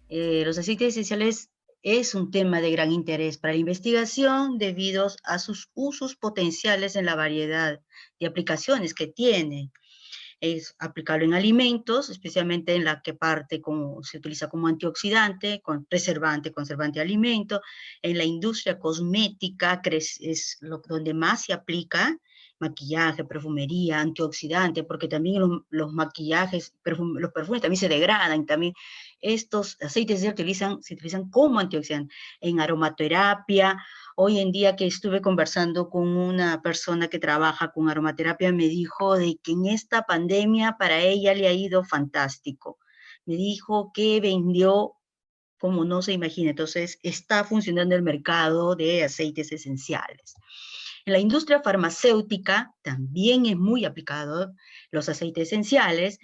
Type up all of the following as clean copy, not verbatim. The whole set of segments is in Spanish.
Los aceites esenciales es un tema de gran interés para la investigación debido a sus usos potenciales en la variedad de aplicaciones que tiene. Es aplicable en alimentos, especialmente en la que parte como, se utiliza como antioxidante, preservante, conservante de alimento. En la industria cosmética es donde más se aplica, maquillaje, perfumería, antioxidante, porque también los maquillajes, los perfumes también se degradan, también estos aceites se utilizan como antioxidante. En aromaterapia, hoy en día que estuve conversando con una persona que trabaja con aromaterapia, me dijo de que en esta pandemia para ella le ha ido fantástico. Me dijo que vendió como no se imagina. Entonces, está funcionando el mercado de aceites esenciales. En la industria farmacéutica también es muy aplicado los aceites esenciales.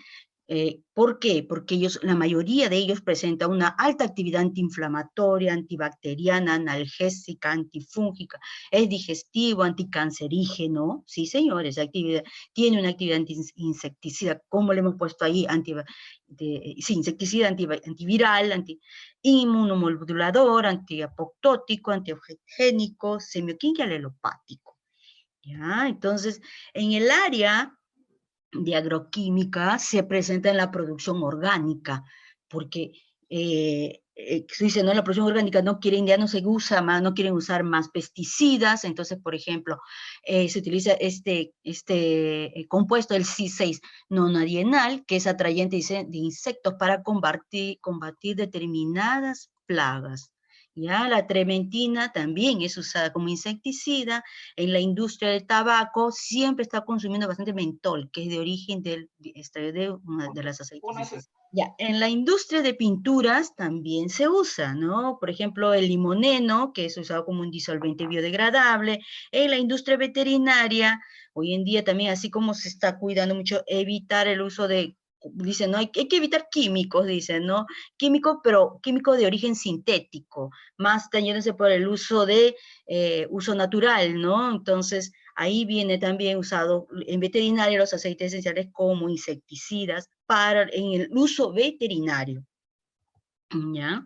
¿Por qué? Porque la mayoría de ellos presenta una alta actividad antiinflamatoria, antibacteriana, analgésica, antifúngica, es digestivo, anticancerígeno, sí señores, tiene una actividad insecticida, como le hemos puesto ahí, sí, insecticida, antiviral, inmunomodulador, antiapoptótico, antiogénico, semioquímico y alelopático. ¿Ya? Entonces, en el área de agroquímica se presenta en la producción orgánica, porque se dice, no, en la producción orgánica ya no se usa más, no quieren usar más pesticidas, entonces, por ejemplo, se utiliza este compuesto, el C6 nonadienal, que es atrayente de insectos para combatir determinadas plagas. Ya, la trementina también es usada como insecticida. En la industria del tabaco siempre está consumiendo bastante mentol, que es de origen de una de las aceites esenciales. Ya, en la industria de pinturas también se usa, ¿no? Por ejemplo, el limoneno, que es usado como un disolvente biodegradable. En la industria veterinaria, hoy en día también, así como se está cuidando mucho, evitar el uso de, dicen, no, hay que evitar químicos, dicen, ¿no? Químicos, pero químicos de origen sintético, más dañándose por el uso de uso natural, ¿no? Entonces, ahí viene también usado en veterinaria los aceites esenciales como insecticidas en el uso veterinario. ¿Ya?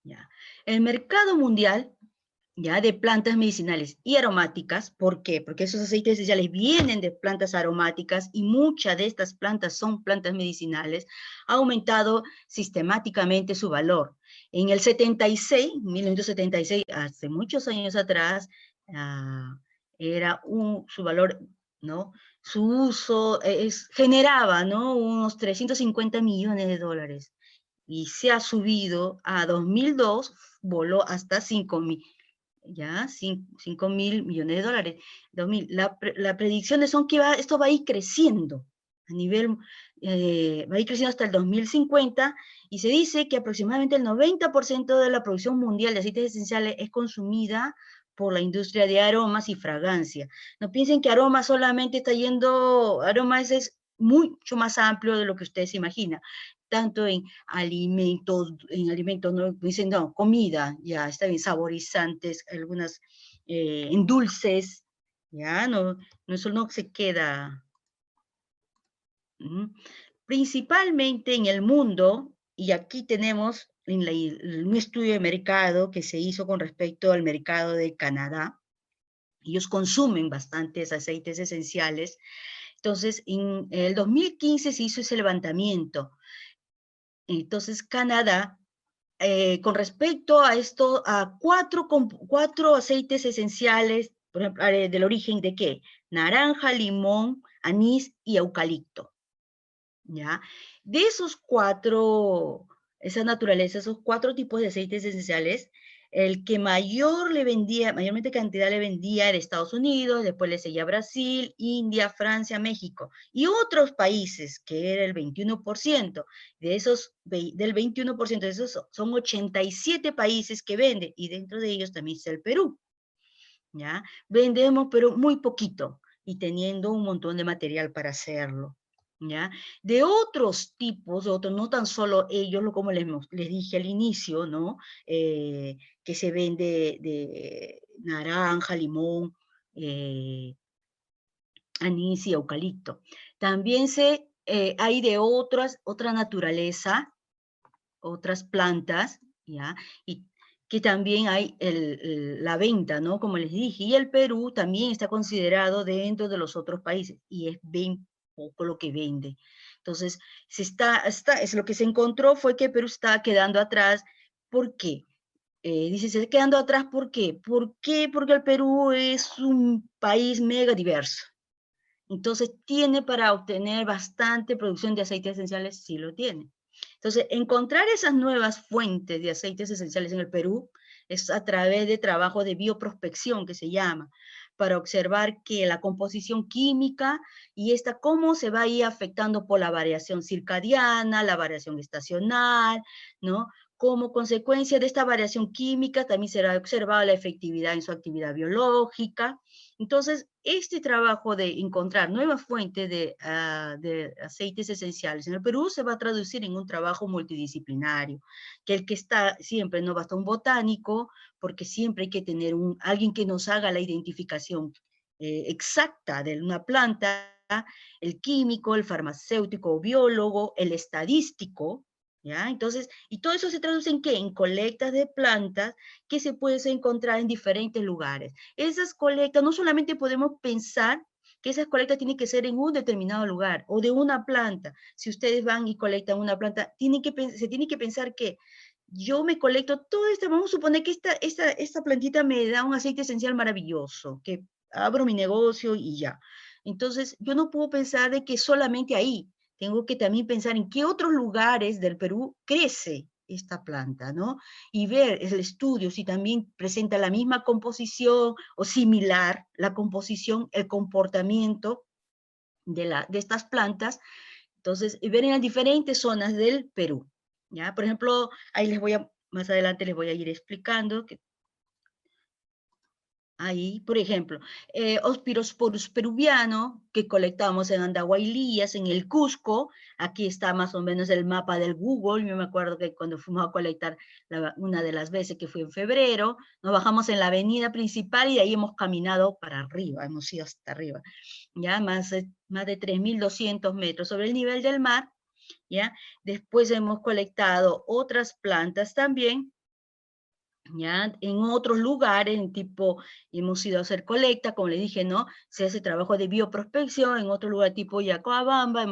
Ya. El mercado mundial ya de plantas medicinales y aromáticas, ¿por qué? Porque esos aceites esenciales vienen de plantas aromáticas y muchas de estas plantas son plantas medicinales, ha aumentado sistemáticamente su valor. En el 1976, hace muchos años atrás, era su valor, ¿no? Su uso generaba, ¿no? Unos 350 millones de dólares y se ha subido a 2002, voló hasta 5.000, ya, 5.000 millones de dólares. 2000. Las predicciones son que esto va a ir creciendo a nivel, va a ir creciendo hasta el 2050 y se dice que aproximadamente el 90% de la producción mundial de aceites esenciales es consumida por la industria de aromas y fragancia. No piensen que aromas solamente está yendo, aromas es mucho más amplio de lo que ustedes se imaginan, tanto en alimentos, no dicen, no, comida, ya está bien, saborizantes, algunas en dulces, ya, no, eso no se queda. Principalmente en el mundo, y aquí tenemos un estudio de mercado que se hizo con respecto al mercado de Canadá. Ellos consumen bastantes aceites esenciales. Entonces, en el 2015 se hizo ese levantamiento. Entonces, Canadá, con respecto a esto, a cuatro aceites esenciales, por ejemplo, del origen de qué? Naranja, limón, anís y eucalipto. ¿Ya? De esos cuatro, esa naturaleza, esos cuatro tipos de aceites esenciales, el que mayormente cantidad le vendía era Estados Unidos, después le seguía Brasil, India, Francia, México, y otros países, que era el 21%. Del 21% de esos son 87 países que venden, y dentro de ellos también está el Perú. ¿Ya? Vendemos, pero muy poquito, y teniendo un montón de material para hacerlo. ¿Ya? De otros tipos, no tan solo ellos, como les dije al inicio, ¿no? Que se vende de naranja, limón, anís y eucalipto. También hay de otra naturaleza, otras plantas, ¿ya? Y que también hay la venta, ¿no? Como les dije, y el Perú también está considerado dentro de los otros países, y es bien poco lo que vende. Entonces, es lo que se encontró fue que Perú está quedando atrás. ¿Por qué? Dice, se está quedando atrás, ¿por qué? ¿Por qué? Porque el Perú es un país mega diverso. Entonces, ¿tiene para obtener bastante producción de aceites esenciales? Sí lo tiene. Entonces, encontrar esas nuevas fuentes de aceites esenciales en el Perú es a través de trabajo de bioprospección, que se llama, para observar que la composición química y esta cómo se va a ir afectando por la variación circadiana, la variación estacional, ¿no? Como consecuencia de esta variación química también será observada la efectividad en su actividad biológica. Entonces, este trabajo de encontrar nuevas fuentes de aceites esenciales en el Perú se va a traducir en un trabajo multidisciplinario, que el que está siempre no basta un botánico, porque siempre hay que tener alguien que nos haga la identificación exacta de una planta, el químico, el farmacéutico, biólogo, el estadístico, ¿ya? Entonces, y todo eso se traduce en ¿qué? En colectas de plantas que se pueden encontrar en diferentes lugares. Esas colectas, no solamente podemos pensar que esas colectas tienen que ser en un determinado lugar o de una planta. Si ustedes van y colectan una planta, se tiene que pensar que yo me colecto todo esto, vamos a suponer que esta plantita me da un aceite esencial maravilloso, que abro mi negocio y ya. Entonces, yo no puedo pensar de que solamente ahí, tengo que también pensar en qué otros lugares del Perú crece esta planta, ¿no? Y ver el estudio si también presenta la misma composición o similar la composición, el comportamiento de estas plantas. Entonces, y ver en las diferentes zonas del Perú, ¿ya? Por ejemplo, ahí más adelante les voy a ir explicando que ahí, por ejemplo, Ospirosporus peruviano, que colectamos en Andahuaylillas, en el Cusco. Aquí está más o menos el mapa del Google. Yo me acuerdo que cuando fuimos a colectar una de las veces que fue en febrero, nos bajamos en la avenida principal y de ahí hemos caminado para arriba, hemos ido hasta arriba, ya más de 3.200 metros sobre el nivel del mar, ya. Después hemos colectado otras plantas también, ¿ya? En otros lugares, hemos ido a hacer colecta, como les dije, ¿no? Se hace trabajo de bioprospección, en otro lugar tipo Yacoabamba,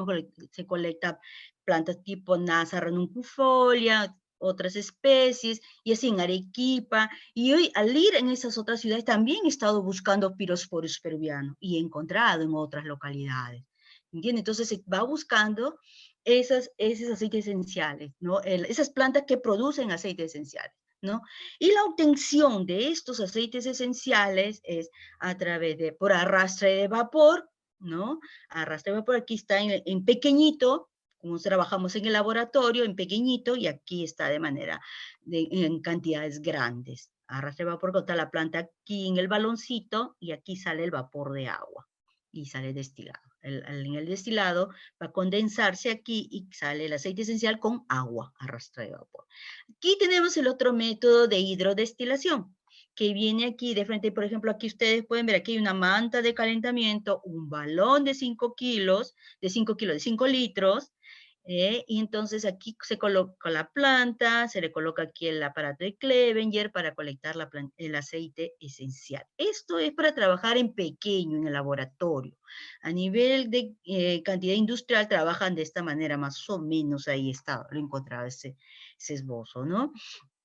se colecta plantas tipo Nasa ranuncufolia, otras especies, y así en Arequipa, y hoy al ir en esas otras ciudades también he estado buscando Pyrosporus peruviano, y he encontrado en otras localidades, ¿entiendes? Entonces se va buscando esos aceites esenciales, ¿no? Esas plantas que producen aceites esenciales, ¿no? Y la obtención de estos aceites esenciales es a través por arrastre de vapor, ¿no? Arrastre de vapor, aquí está en pequeñito, como trabajamos en el laboratorio, en pequeñito, y aquí está en cantidades grandes. Arrastre de vapor, está la planta aquí en el baloncito, y aquí sale el vapor de agua, y sale destilado. En el destilado va a condensarse aquí y sale el aceite esencial con agua, arrastre de vapor. Aquí tenemos el otro método de hidrodestilación, que viene aquí de frente. Por ejemplo, aquí ustedes pueden ver, aquí hay una manta de calentamiento, un balón de 5 kilos, de 5 litros, y entonces aquí se coloca la planta, se le coloca aquí el aparato de Clevenger para colectar el aceite esencial. Esto es para trabajar en pequeño, en el laboratorio. A nivel de cantidad industrial trabajan de esta manera, más o menos ahí está, lo encontraba ese esbozo, ¿no?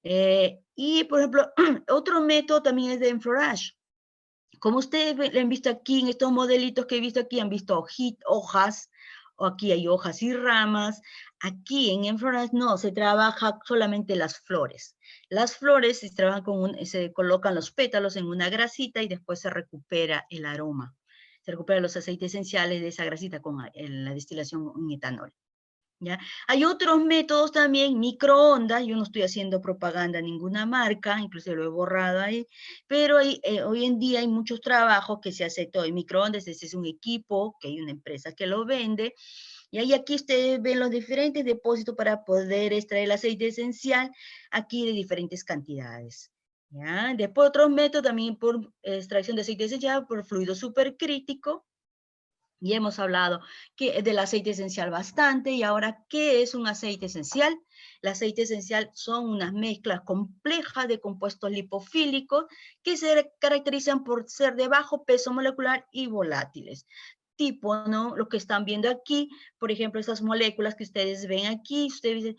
Y, por ejemplo, otro método también es de enflorage. Como ustedes lo han visto aquí, en estos modelitos que he visto aquí, han visto hojas, o aquí hay hojas y ramas. Aquí en enflorage no, se trabaja solamente las flores. Las flores se colocan los pétalos en una grasita y después se recupera el aroma. Se recupera los aceites esenciales de esa grasita con la destilación en etanol. ¿Ya? Hay otros métodos también, microondas. Yo no estoy haciendo propaganda a ninguna marca, incluso lo he borrado ahí, pero hoy en día hay muchos trabajos que se hace todo en microondas. Ese es un equipo, que hay una empresa que lo vende, y ahí aquí ustedes ven los diferentes depósitos para poder extraer el aceite esencial, aquí de diferentes cantidades. ¿Ya? Después otros métodos también por extracción de aceite esencial, por fluido supercrítico, Ya hemos hablado del aceite esencial bastante, y ahora, ¿qué es un aceite esencial? El aceite esencial son unas mezclas complejas de compuestos lipofílicos que se caracterizan por ser de bajo peso molecular y volátiles. Tipo, ¿no? Lo que están viendo aquí, por ejemplo, estas moléculas que ustedes ven aquí, ustedes dicen,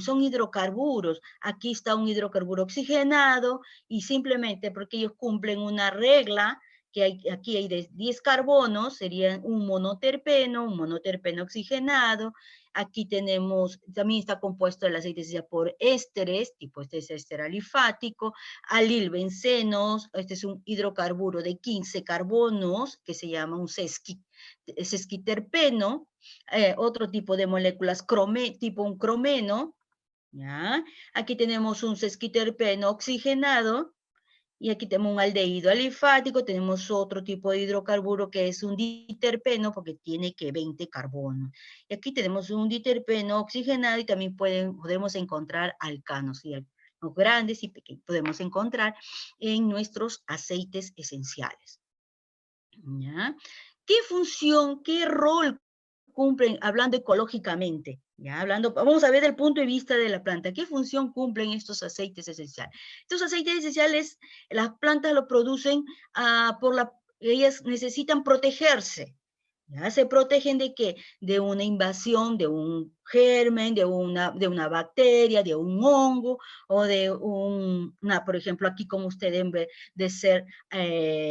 son hidrocarburos. Aquí está un hidrocarburo oxigenado, y simplemente porque ellos cumplen una regla, que aquí hay de 10 carbonos, serían un monoterpeno oxigenado. Aquí tenemos, también está compuesto el aceite esencial por ésteres, tipo este es éster alifático, alilbencenos, este es un hidrocarburo de 15 carbonos, que se llama un sesquiterpeno, otro tipo de moléculas, tipo un cromeno, ¿ya? Aquí tenemos un sesquiterpeno oxigenado, y aquí tenemos un aldehído alifático, tenemos otro tipo de hidrocarburo que es un diterpeno, porque tiene que 20 carbonos. Y aquí tenemos un diterpeno oxigenado, y también podemos encontrar alcanos, y los grandes y pequeños podemos encontrar en nuestros aceites esenciales. ¿Ya? ¿Qué función, qué rol cumplen, hablando ecológicamente? Ya, vamos a ver desde el punto de vista de la planta, ¿qué función cumplen estos aceites esenciales? Estos aceites esenciales, las plantas lo producen ellas necesitan protegerse. ¿Ya? Se protegen ¿de qué? De una invasión, de un germen, de una bacteria, de un hongo, o de por ejemplo, aquí como ustedes ven, de ser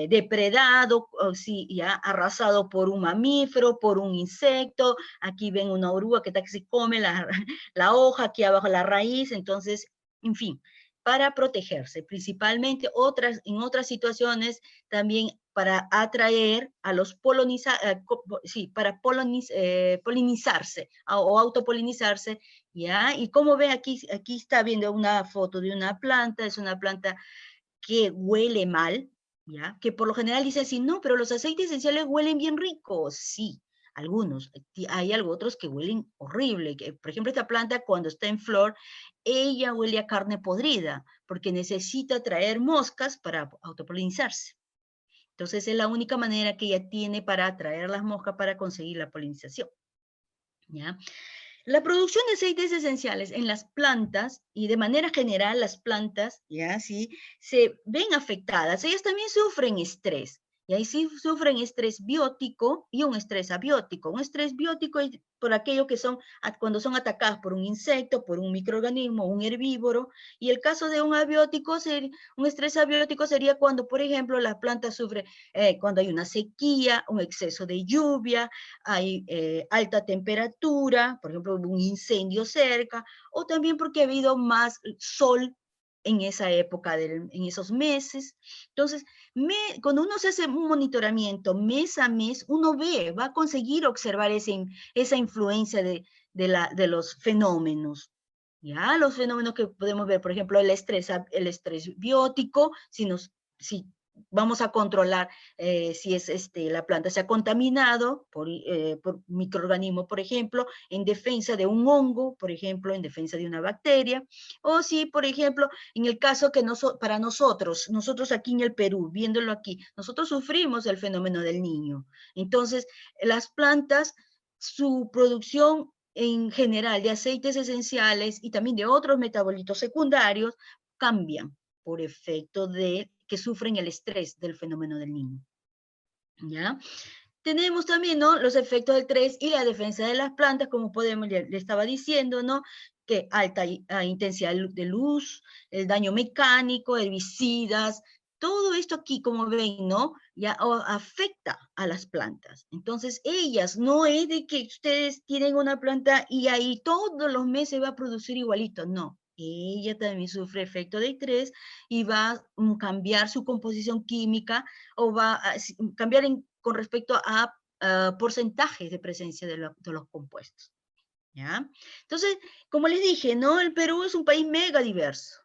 depredado, o sí, ya arrasado por un mamífero, por un insecto. Aquí ven una oruga que se come la hoja, aquí abajo la raíz. Entonces, en fin, para protegerse, principalmente en otras situaciones también para atraer a los polinizarse o autopolinizarse, ¿ya? Y como ven aquí está viendo una foto de una planta, es una planta que huele mal, ¿ya? Que por lo general dicen así, no, pero los aceites esenciales huelen bien ricos. Sí, algunos. Hay otros que huelen horrible. Por ejemplo, esta planta cuando está en flor, ella huele a carne podrida, porque necesita atraer moscas para autopolinizarse. Entonces es la única manera que ella tiene para atraer las moscas para conseguir la polinización, ¿ya? La producción de aceites esenciales en las plantas, y de manera general las plantas, ya sí, se ven afectadas. Ellas también sufren estrés. Y ahí sí sufren estrés biótico y un estrés abiótico. Un estrés biótico es por aquello que son cuando son atacadas por un insecto, por un microorganismo, un herbívoro. Y el caso de un abiótico, un estrés abiótico sería cuando, por ejemplo, la planta sufre cuando hay una sequía, un exceso de lluvia, hay alta temperatura, por ejemplo, un incendio cerca, o también porque ha habido más sol en esa época, en esos meses. Entonces, cuando uno se hace un monitoramiento mes a mes, uno va a conseguir observar esa influencia de los fenómenos. Ya, los fenómenos que podemos ver, por ejemplo, el estrés biótico, si vamos a controlar si la planta se ha contaminado por microorganismo, por ejemplo, en defensa de un hongo, por ejemplo, en defensa de una bacteria, o si, por ejemplo, en el caso que para nosotros aquí en el Perú, viéndolo aquí, nosotros sufrimos el fenómeno del Niño. Entonces, las plantas, su producción en general de aceites esenciales y también de otros metabolitos secundarios cambian por efecto de que sufren el estrés del fenómeno del Niño. ¿Ya? Tenemos también, ¿no?, los efectos del estrés y la defensa de las plantas, como le estaba diciendo, ¿no?, que alta intensidad de luz, el daño mecánico, herbicidas, todo esto aquí, como ven, ¿no?, ya afecta a las plantas. Entonces, ellas, no es de que ustedes tienen una planta y ahí todos los meses va a producir igualito, no. Ella también sufre efecto de estrés y va a cambiar su composición química, o va a cambiar con respecto a porcentajes de presencia de los compuestos. ¿Ya? Entonces, como les dije, ¿no?, el Perú es un país mega diverso.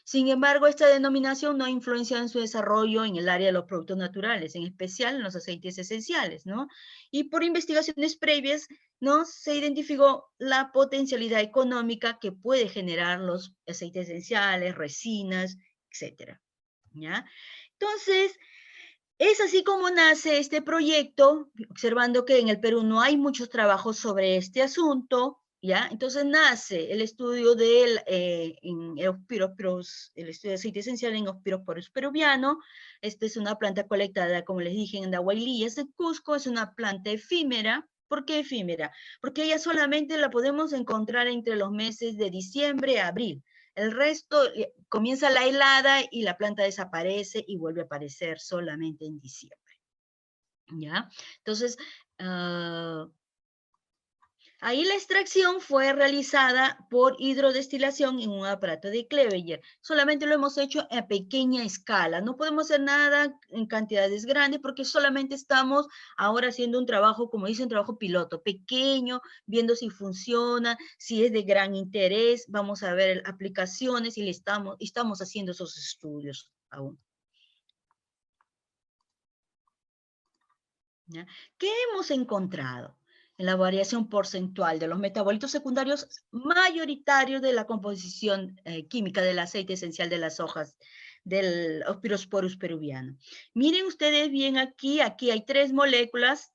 Sin embargo, esta denominación no ha influenciado en su desarrollo en el área de los productos naturales, en especial en los aceites esenciales, ¿no? Y por investigaciones previas, ¿no?, se identificó la potencialidad económica que puede generar los aceites esenciales, resinas, etcétera. ¿Ya? Entonces, Es así como nace este proyecto, observando que en el Perú no hay muchos trabajos sobre este asunto, ¿ya? Entonces nace el estudio del el estudio de aceite esencial en Hospirosporus peruviano. Esta es una planta colectada, como les dije, en Dahuaylillas de Cusco. Es una planta efímera. ¿Por qué efímera? Porque ella solamente la podemos encontrar entre los meses de diciembre a abril. El resto comienza la helada y la planta desaparece y vuelve a aparecer solamente en diciembre. ¿Ya? Entonces, ahí la extracción fue realizada por hidrodestilación en un aparato de Clevenger. Solamente lo hemos hecho a pequeña escala. No podemos hacer nada en cantidades grandes porque solamente estamos ahora haciendo un trabajo, como dice, un trabajo piloto, pequeño, viendo si funciona, si es de gran interés. Vamos a ver aplicaciones y estamos haciendo esos estudios aún. ¿Ya? ¿Qué hemos encontrado? En la variación porcentual de los metabolitos secundarios mayoritarios de la composición química del aceite esencial de las hojas del Hospirosporus peruviano. Miren ustedes bien aquí hay 3 moléculas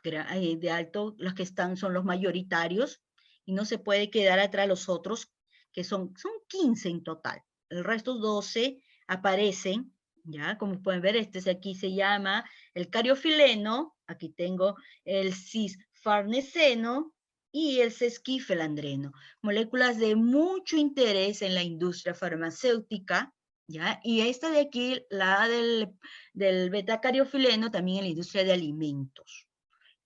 de alto, los que están son los mayoritarios, y no se puede quedar atrás los otros, que son 15 en total. El resto 12 aparecen, ya, como pueden ver, este aquí se llama el cariofileno, aquí tengo el cisfarneseno y el sesquifelandreno, moléculas de mucho interés en la industria farmacéutica, ¿ya? Y esta de aquí, la del beta-cariofileno, también en la industria de alimentos.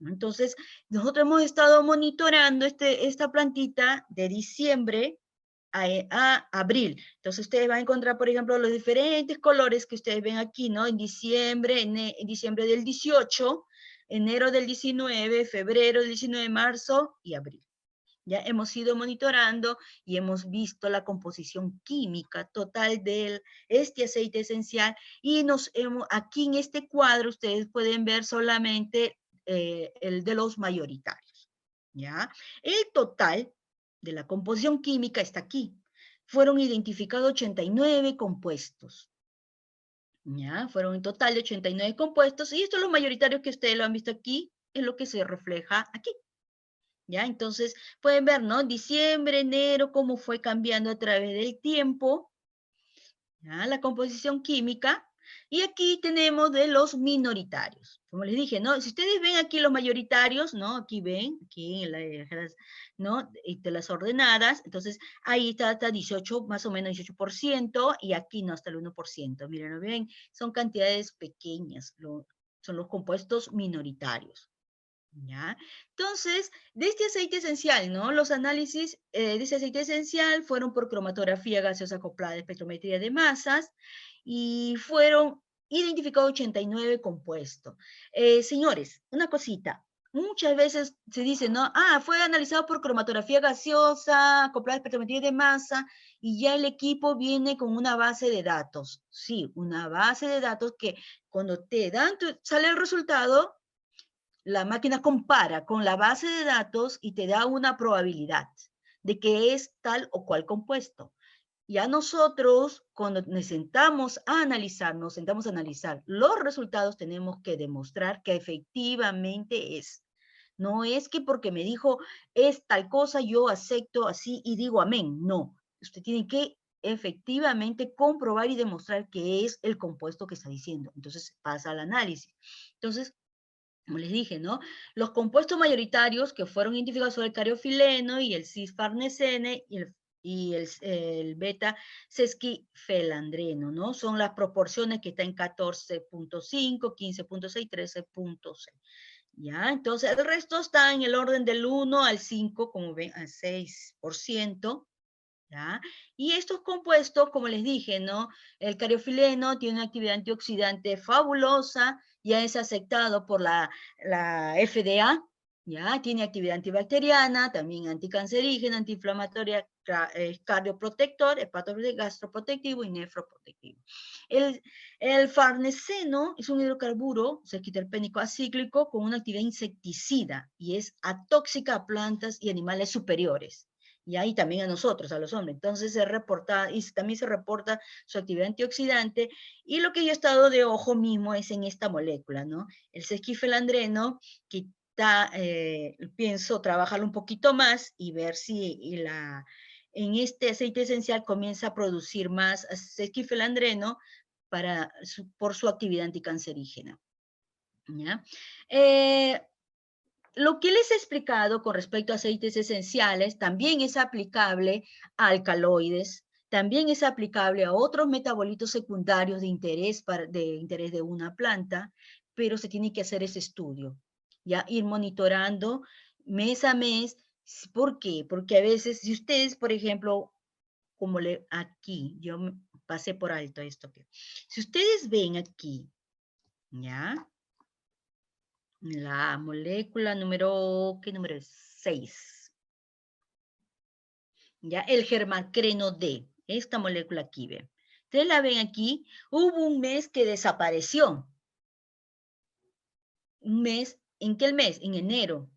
Entonces, nosotros hemos estado monitorando esta plantita de diciembre a abril. Entonces, ustedes van a encontrar, por ejemplo, los diferentes colores que ustedes ven aquí, ¿no? En diciembre, en diciembre del 18, enero del 19, febrero del 19, marzo y abril. Ya hemos ido monitorando y hemos visto la composición química total de este aceite esencial y aquí en este cuadro ustedes pueden ver solamente el de los mayoritarios. ¿Ya? El total de la composición química está aquí. Fueron identificados 89 compuestos. ¿Ya? Fueron un total de 89 compuestos y estos los mayoritarios que ustedes lo han visto aquí, es lo que se refleja aquí. ¿Ya? Entonces, pueden ver, ¿no? Diciembre, enero, cómo fue cambiando a través del tiempo, ¿ya? La composición química. Y aquí tenemos de los minoritarios. Como les dije, ¿no? Si ustedes ven aquí los mayoritarios, ¿no? Aquí ven, aquí en las, ¿no? De las ordenadas, entonces ahí está hasta 18, más o menos 18%, y aquí no, hasta el 1%. Miren, ¿lo ven? Son cantidades pequeñas, son los compuestos minoritarios. ¿Ya? Entonces, de este aceite esencial, ¿no? Los análisis de ese aceite esencial fueron por cromatografía gaseosa acoplada de espectrometría de masas y fueron identificados 89 compuestos. Señores, una cosita. Muchas veces se dice, ¿no? Ah, fue analizado por cromatografía gaseosa, acoplada de espectrometría de masa, y ya el equipo viene con una base de datos. Sí, una base de datos que cuando te dan, sale el resultado, la máquina compara con la base de datos y te da una probabilidad de que es tal o cual compuesto. Ya nosotros, cuando nos sentamos a analizar los resultados, tenemos que demostrar que efectivamente es. No es que porque me dijo es tal cosa, yo acepto así y digo amén. No, usted tiene que efectivamente comprobar y demostrar que es el compuesto que está diciendo. Entonces pasa al análisis. Entonces, como les dije, ¿no? Los compuestos mayoritarios que fueron identificados son el cariofileno y el cisfarnesene y el beta-sesquifelandreno, ¿no? Son las proporciones que están en 14.5, 15.6, 13.6. ¿Ya? Entonces, el resto está en el orden del 1 al 5, como ven, al 6%. ¿Ya? Y estos compuestos, como les dije, ¿no? El cariofileno tiene una actividad antioxidante fabulosa, ya es aceptado por la FDA, ¿ya? Tiene actividad antibacteriana, también anticancerígena, antiinflamatoria, cardioprotector, gastroprotectivo y nefroprotectivo. El farneseno es un hidrocarburo sesquiterpénico acíclico con una actividad insecticida y es atóxica a plantas y animales superiores. y ahí también a nosotros, a los hombres. Entonces se reporta, y también se reporta su actividad antioxidante, y lo que yo he estado de ojo mismo es en esta molécula, ¿no? El sesquifelandreno, que pienso trabajarlo un poquito más y ver si en este aceite esencial comienza a producir más sesquifelandreno por su actividad anticancerígena. ¿Ya? Lo que les he explicado con respecto a aceites esenciales también es aplicable a alcaloides, también es aplicable a otros metabolitos secundarios de interés de una planta, pero se tiene que hacer ese estudio, ya ir monitorando mes a mes. ¿Por qué? Porque a veces, si ustedes, por ejemplo, aquí, yo pasé por alto esto, si ustedes ven aquí, ¿ya? La molécula número, ¿qué número es? 6. ¿Ya? El germacreno D, esta molécula aquí, ¿ve? Ustedes la ven aquí, hubo un mes que desapareció. Un mes, ¿en qué mes? En enero.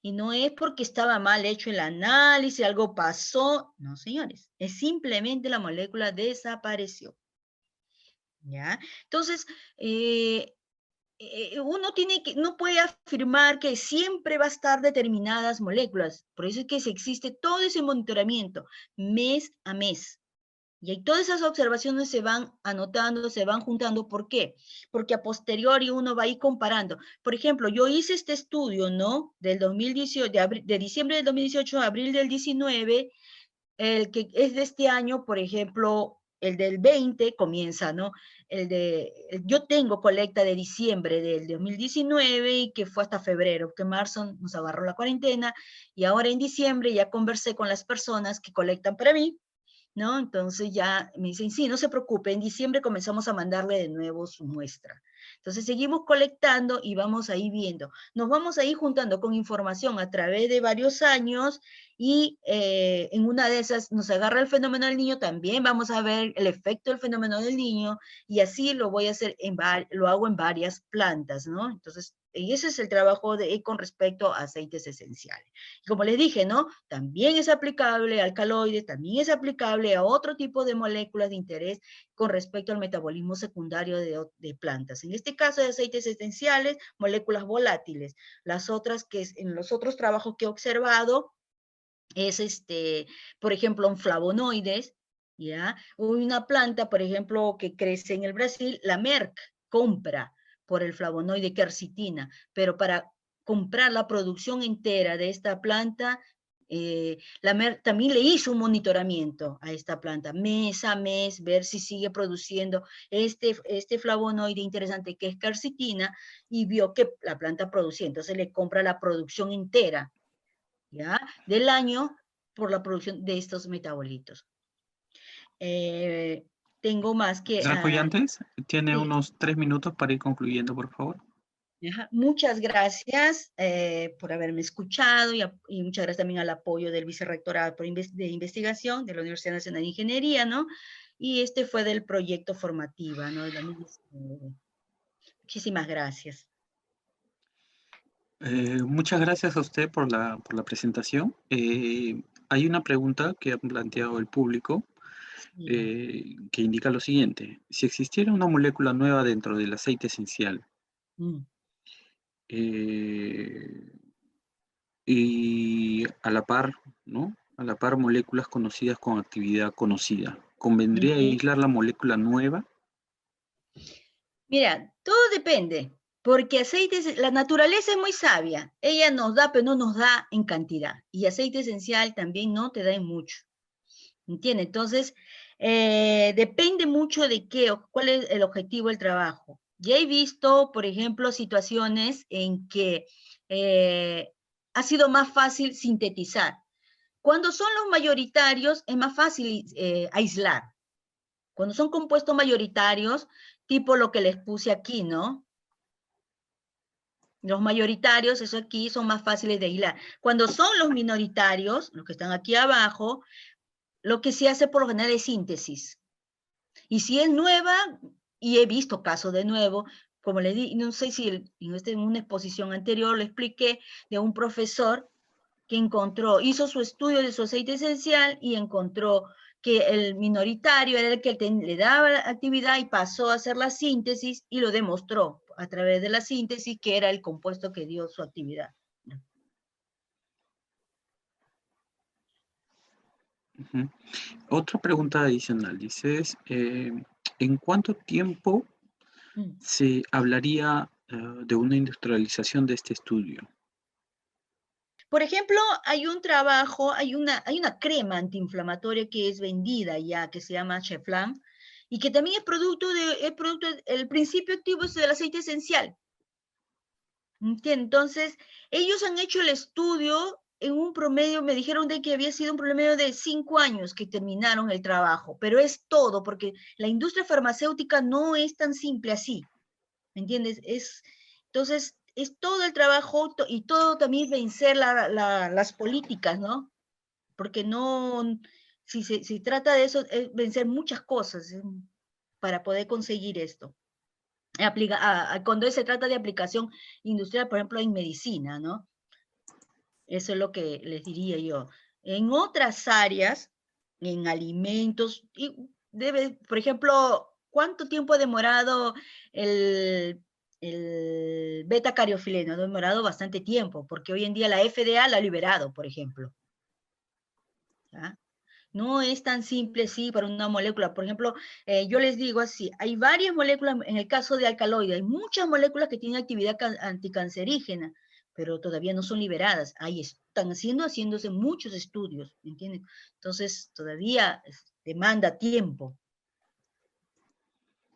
Y no es porque estaba mal hecho el análisis, algo pasó. No, señores, es simplemente la molécula desapareció. ¿Ya? Entonces, uno no puede afirmar que siempre va a estar determinadas moléculas. Por eso es que existe todo ese monitoramiento mes a mes. Y ahí todas esas observaciones se van anotando, se van juntando. ¿Por qué? Porque a posteriori uno va a ir comparando. Por ejemplo, yo hice este estudio, ¿no? Del 2018, de diciembre del 2018 a abril del 19, el que es de este año, por ejemplo, el del 20 comienza, ¿no? Yo tengo colecta de diciembre del 2019 y que fue hasta febrero, que marzo nos agarró la cuarentena, y ahora en diciembre ya conversé con las personas que colectan para mí, ¿no? Entonces ya me dicen, sí, no se preocupe, en diciembre comenzamos a mandarle de nuevo su muestra. Entonces seguimos colectando y vamos ahí viendo. Nos vamos a ir juntando con información a través de varios años, y en una de esas nos agarra el fenómeno del niño, también vamos a ver el efecto del fenómeno del niño, y así lo voy a hacer, lo hago en varias plantas, ¿no? Entonces, y ese es el trabajo con respecto a aceites esenciales. Como les dije, ¿no? También es aplicable a alcaloides, también es aplicable a otro tipo de moléculas de interés con respecto al metabolismo secundario de plantas. En este caso de aceites esenciales, moléculas volátiles. Las otras en los otros trabajos que he observado es, por ejemplo, en flavonoides, ¿ya? Una planta, por ejemplo, que crece en el Brasil, la Merck compra por el flavonoide quercitina, pero para comprar la producción entera de esta planta, la Merck también le hizo un monitoramiento a esta planta, mes a mes, ver si sigue produciendo este flavonoide interesante que es quercitina, y vio que la planta producía, entonces le compra la producción entera, ¿ya? Del año, por la producción de estos metabolitos. Tengo más que... Profesora Collantes, tiene sí. unos 3 minutos para ir concluyendo, por favor. Muchas gracias por haberme escuchado, y muchas gracias también al apoyo del Vicerrectorado de Investigación de la Universidad Nacional de Ingeniería, ¿no? Y este fue del proyecto formativa, ¿no? De 2019. Muchísimas gracias. Muchas gracias a usted por la presentación. Hay una pregunta que ha planteado el público Sí. que indica lo siguiente. Si existiera una molécula nueva dentro del aceite esencial Mm. eh, y a la par, ¿no? A la par moléculas conocidas con actividad conocida, ¿convendría Ujú. aislar la molécula nueva? Mira, todo depende, porque aceites, la naturaleza es muy sabia, ella nos da, pero no nos da en cantidad, y aceite esencial también no te da en mucho, ¿entiendes? Entonces, depende mucho de cuál es el objetivo del trabajo. Ya he visto, por ejemplo, situaciones en que ha sido más fácil sintetizar. Cuando son los mayoritarios, es más fácil aislar. Cuando son compuestos mayoritarios, tipo lo que les puse aquí, ¿no? Los mayoritarios, eso aquí, son más fáciles de aislar. Cuando son los minoritarios, los que están aquí abajo, lo que se hace por lo general es síntesis. Y si es nueva, y he visto casos de nuevo, como le di, no sé si en una exposición anterior le expliqué de un profesor que encontró, hizo su estudio de su aceite esencial y encontró que el minoritario era el que le daba la actividad y pasó a hacer la síntesis y lo demostró a través de la síntesis que era el compuesto que dio su actividad. Ujú. Otra pregunta adicional, dices, ¿en cuánto tiempo se hablaría de una industrialización de este estudio? Por ejemplo, hay un trabajo, hay una crema antiinflamatoria que es vendida ya, que se llama Cheflan, y que también el principio activo es del aceite esencial. Entonces, ellos han hecho el estudio en un promedio, me dijeron de que había sido un promedio de 5 años que terminaron el trabajo, pero es todo, porque la industria farmacéutica no es tan simple así, ¿me entiendes? Entonces, es todo el trabajo y todo también vencer las políticas, ¿no? Porque no, si se trata de eso, es vencer muchas cosas para poder conseguir esto. Cuando se trata de aplicación industrial, por ejemplo, en medicina, ¿no? Eso es lo que les diría yo. En otras áreas, en alimentos, por ejemplo, ¿cuánto tiempo ha demorado el beta-cariofileno? Ha demorado bastante tiempo, porque hoy en día la FDA la ha liberado, por ejemplo. ¿Ya? No es tan simple así para una molécula. Por ejemplo, yo les digo así, hay varias moléculas, en el caso de alcaloides, hay muchas moléculas que tienen actividad anticancerígena, pero todavía no son liberadas. Ahí están haciéndose muchos estudios, ¿me entienden? Entonces, todavía demanda tiempo.